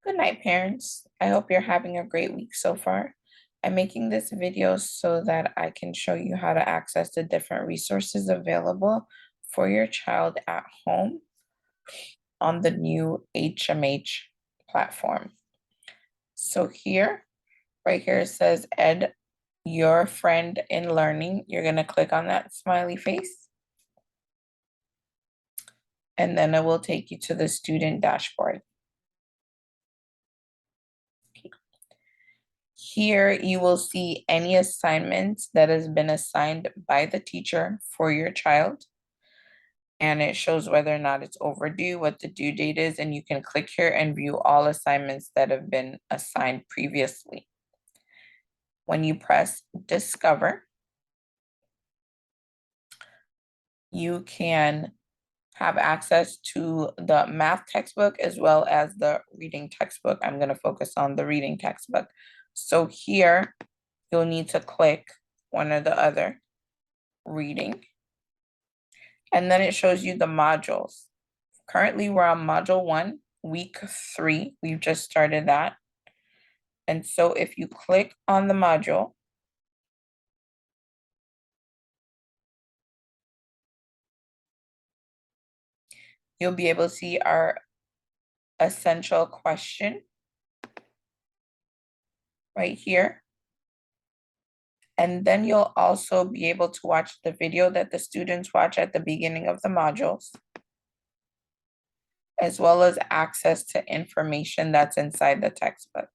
Good night, parents. I hope you're having a great week so far. I'm making this video so that I can show you how to access the different resources available for your child at home on the new HMH platform. So here, right here, it says Ed, your friend in learning. You're going to click on that smiley face. And then it will take you to the student dashboard. Here you will see any assignments that has been assigned by the teacher for your child. And it shows whether or not it's overdue, what the due date is, and you can click here and view all assignments that have been assigned previously. When you press Discover, you can have access to the math textbook as well as the reading textbook. I'm going to focus on the reading textbook. So here, you'll need to click one or the other, reading. And then it shows you the modules. Currently, we're on module 1, week 3. We've just started that. And so if you click on the module, you'll be able to see our essential question right here. And then you'll also be able to watch the video that the students watch at the beginning of the modules, as well as access to information that's inside the textbook.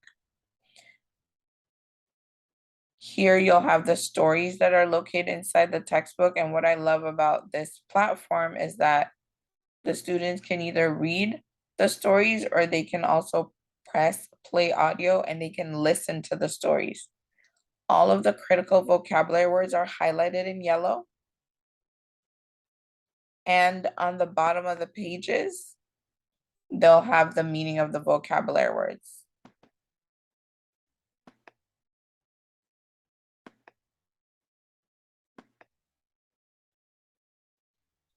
Here you'll have the stories that are located inside the textbook. And what I love about this platform is that the students can either read the stories or they can also press play audio and they can listen to the stories. All of the critical vocabulary words are highlighted in yellow. And on the bottom of the pages, they'll have the meaning of the vocabulary words.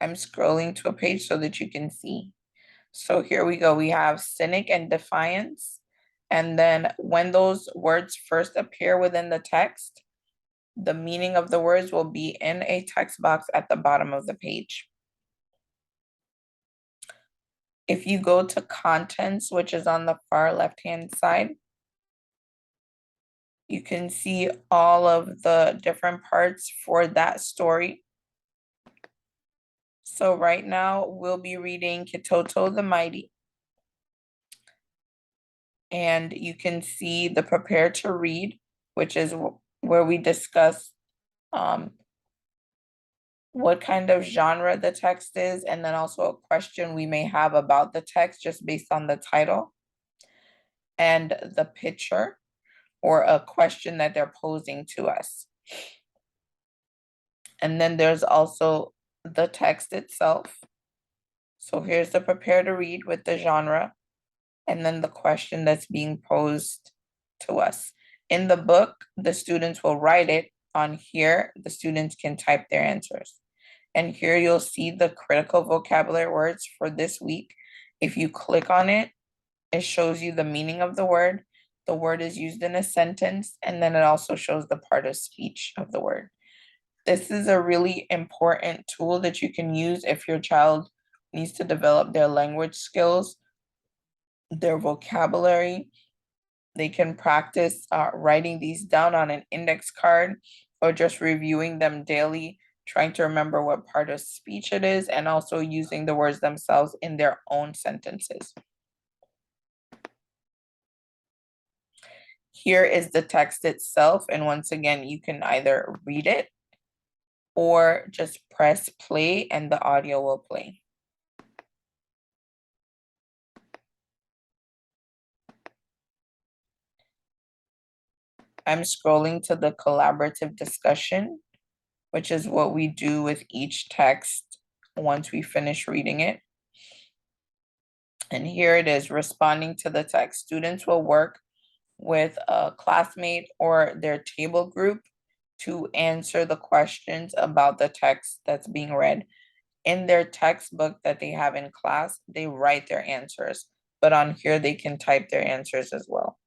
I'm scrolling to a page so that you can see. So here we go. We have cynic and defiance. And then when those words first appear within the text, the meaning of the words will be in a text box at the bottom of the page. If you go to contents, which is on the far left-hand side, you can see all of the different parts for that story. So right now we'll be reading Kitoto the Mighty. And you can see the prepare to read, which is where we discuss what kind of genre the text is, and then also a question we may have about the text just based on the title and the picture or a question that they're posing to us. And then there's also the text itself. So here's the prepare to read with the genre, and then the question that's being posed to us. In the book, the students will write it. On here, the students can type their answers. And here you'll see the critical vocabulary words for this week. If you click on it, it shows you the meaning of the word. The word is used in a sentence, and then it also shows the part of speech of the word. This is a really important tool that you can use if your child needs to develop their language skills, their vocabulary. They can practice writing these down on an index card or just reviewing them daily, trying to remember what part of speech it is, and also using the words themselves in their own sentences. Here is the text itself, and once again, you can either read it or just press play and the audio will play. I'm scrolling to the collaborative discussion, which is what we do with each text once we finish reading it. And here it is, responding to the text. Students will work with a classmate or their table group to answer the questions about the text that's being read. In their textbook that they have in class, they write their answers. but on here they can type their answers as well.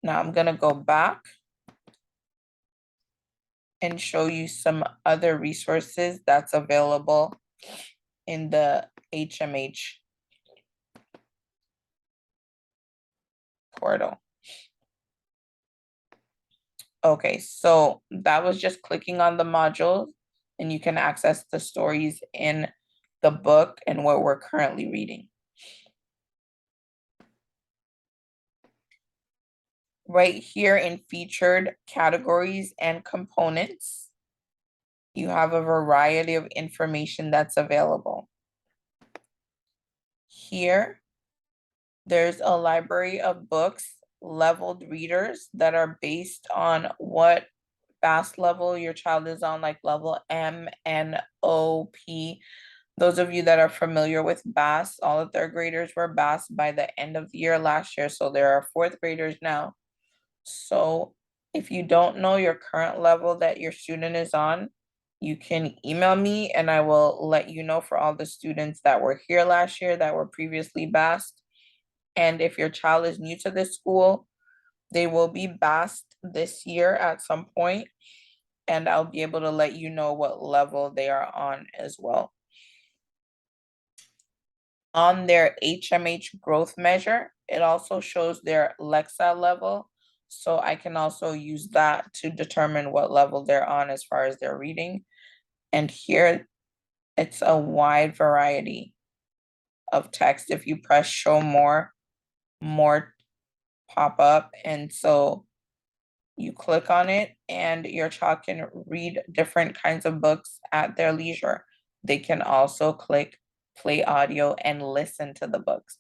Now I'm gonna go back and show you some other resources that's available in the HMH portal. Okay, so that was just clicking on the modules, and you can access the stories in the book and what we're currently reading. Right here in featured categories and components, you have a variety of information that's available. Here, there's a library of books, leveled readers that are based on what BAS level your child is on, like level M, N, O, P. Those of you that are familiar with BAS, all the third graders were BAS by the end of the year last year, so there are fourth graders now. So if you don't know your current level that your student is on, you can email me and I will let you know for all the students that were here last year that were previously BASed. And if your child is new to this school, they will be BASed this year at some point, and I'll be able to let you know what level they are on as well. On their HMH growth measure, it also shows their Lexa level. So I can also use that to determine what level they're on as far as their reading. And here, it's a wide variety of text. If you press show more pop up. And so you click on it and your child can read different kinds of books at their leisure. They can also click play audio and listen to the books.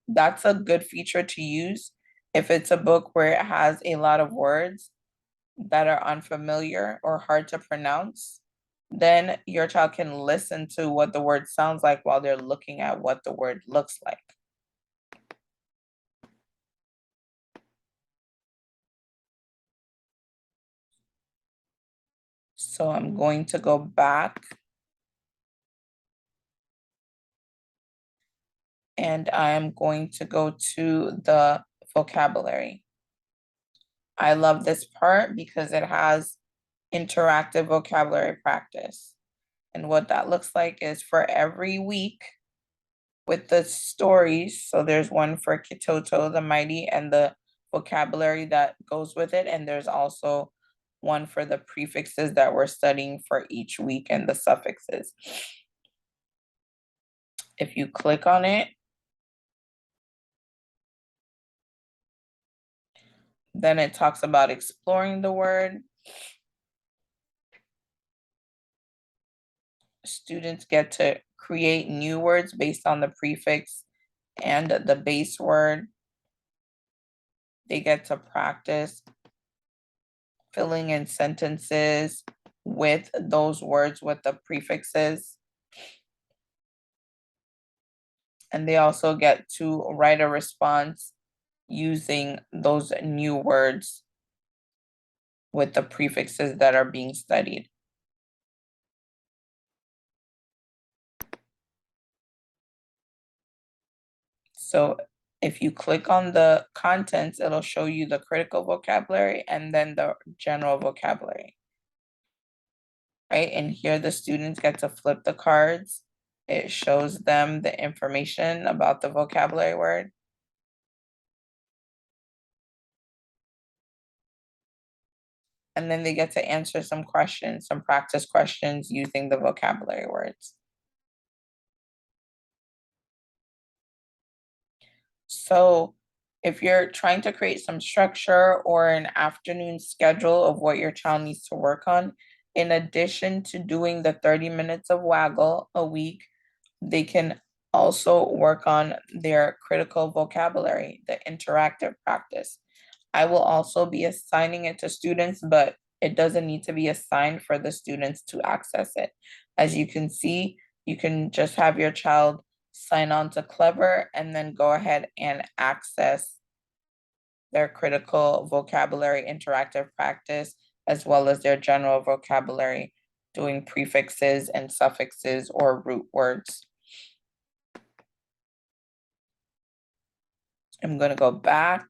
That's a good feature to use if it's a book where it has a lot of words that are unfamiliar or hard to pronounce. Then your child can listen to what the word sounds like while they're looking at what the word looks like. So I'm going to go back and I'm going to go to the vocabulary. I love this part because it has interactive vocabulary practice. And what that looks like is for every week with the stories. So there's one for Kitoto the Mighty and the vocabulary that goes with it. And there's also one for the prefixes that we're studying for each week and the suffixes. If you click on it, then it talks about exploring the word. Students get to create new words based on the prefix and the base word. They get to practice filling in sentences with those words with the prefixes. And they also get to write a response using those new words with the prefixes that are being studied. So if you click on the contents, it'll show you the critical vocabulary and then the general vocabulary. Right, and here the students get to flip the cards. It shows them the information about the vocabulary word. And then they get to answer some questions, some practice questions using the vocabulary words. So if you're trying to create some structure or an afternoon schedule of what your child needs to work on, in addition to doing the 30 minutes of Waggle a week, they can also work on their critical vocabulary, the interactive practice. I will also be assigning it to students, but it doesn't need to be assigned for the students to access it. As you can see, you can just have your child sign on to Clever and then go ahead and access their critical vocabulary interactive practice as well as their general vocabulary doing prefixes and suffixes or root words. I'm going to go back.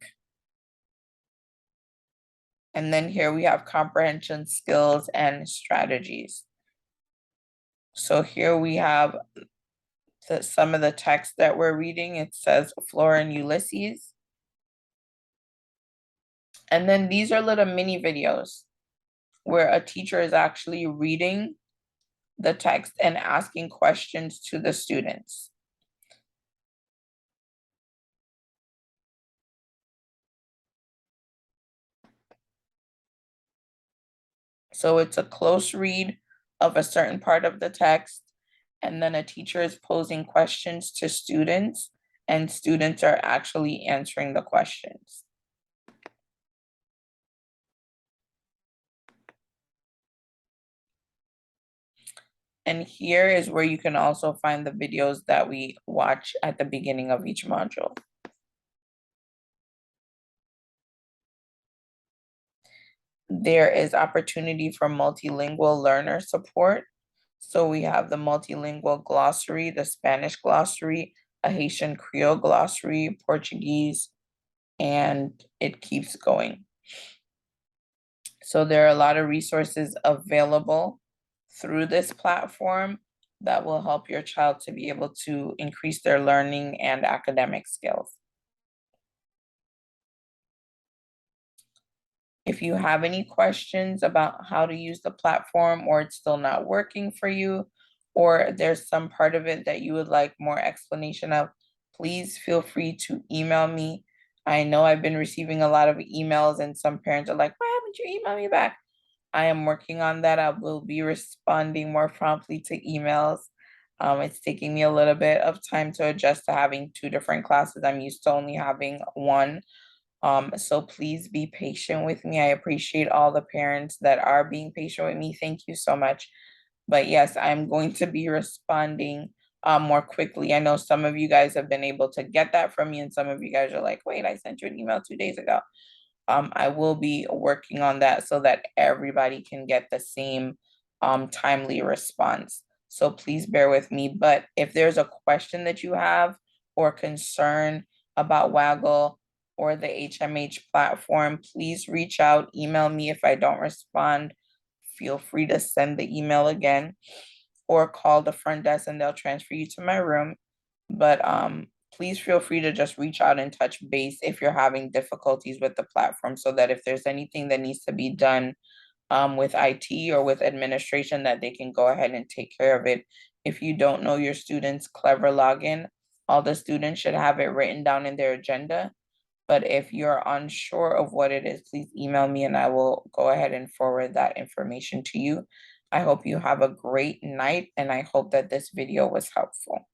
And then here we have comprehension skills and strategies. So here we have some of the text that we're reading. It says Flora and Ulysses. And then these are little mini videos where a teacher is actually reading the text and asking questions to the students. So it's a close read of a certain part of the text, and then a teacher is posing questions to students, and students are actually answering the questions. And here is where you can also find the videos that we watch at the beginning of each module. There is opportunity for multilingual learner support. So we have the multilingual glossary, the Spanish glossary, a Haitian Creole glossary, Portuguese, and it keeps going. So there are a lot of resources available through this platform that will help your child to be able to increase their learning and academic skills. If you have any questions about how to use the platform, or it's still not working for you, or there's some part of it that you would like more explanation of, please feel free to email me. I know I've been receiving a lot of emails and some parents are like, why haven't you emailed me back? I am working on that. I will be responding more promptly to emails. It's taking me a little bit of time to adjust to having 2 different classes. I'm used to only having one. So please be patient with me. I appreciate all the parents that are being patient with me. Thank you so much. But yes, I'm going to be responding more quickly. I know some of you guys have been able to get that from me, and some of you guys are like, wait, I sent you an email 2 days ago. I will be working on that so that everybody can get the same timely response. So please bear with me. But if there's a question that you have or concern about Waggle or the HMH platform, please reach out, email me. If I don't respond, feel free to send the email again or call the front desk and they'll transfer you to my room. But please feel free to just reach out and touch base if you're having difficulties with the platform, so that if there's anything that needs to be done with IT or with administration, that they can go ahead and take care of it. If you don't know your students' Clever login, all the students should have it written down in their agenda. But if you're unsure of what it is, please email me and I will go ahead and forward that information to you. I hope you have a great night, and I hope that this video was helpful.